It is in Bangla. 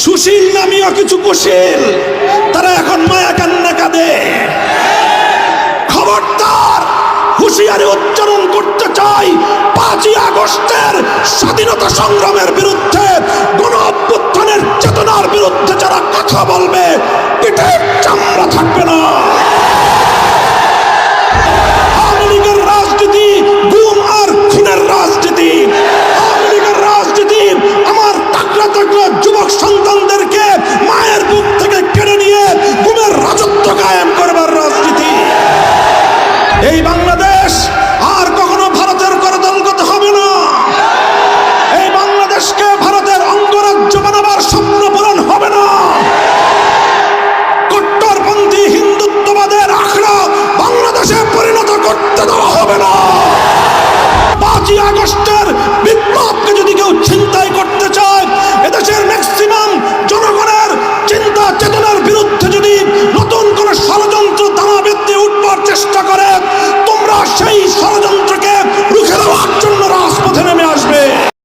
সুশীল নামীয় কিছু কুশীল তারা এখন মায়া কান্না কাঁদে। খবরদার, হুঁশিয়ারি উচ্চারণ করতে চাই, 5ই আগস্টের স্বাধীনতা সংগ্রামের বিরুদ্ধে, গণ অভ্যুত্থানের চেতনার বিরুদ্ধে যারা কথা বলবে পিঠের চামড়া থাকবে না। আওয়ামী লীগের রাজনীতি গুম আর খুনের রাজনীতি। আওয়ামী লীগের রাজনীতি আমার তাকড়া তাকড়া যুবক সন্তানদেরকে মায়ের বুক থেকে কেড়ে নিয়ে গুমের রাজত্ব কায়েম করবার রাজনীতি। এই বাংলাদেশ আর কখনো ভারতের করদলগত হবে না। এই বাংলাদেশকে ভারতের অঙ্গরাজ্য বানাবার স্বপ্ন পূরণ হবে না। কট্টরপন্থী হিন্দুত্ববাদের আখড়া বাংলাদেশে পরিণত করতে দেওয়া হবে না। 5ই আগস্টের বিপ্লবকে যদি কেউ ছিনতাই করতে চায়, এদেশের ম্যাক্সিমাম জনগণের চিন্তা চেতনার বিরুদ্ধে যদি নতুন কোন ষড়যন্ত্র দানা বেঁধে উঠবার চেষ্টা করে, তোমরা সেই ষড়যন্ত্র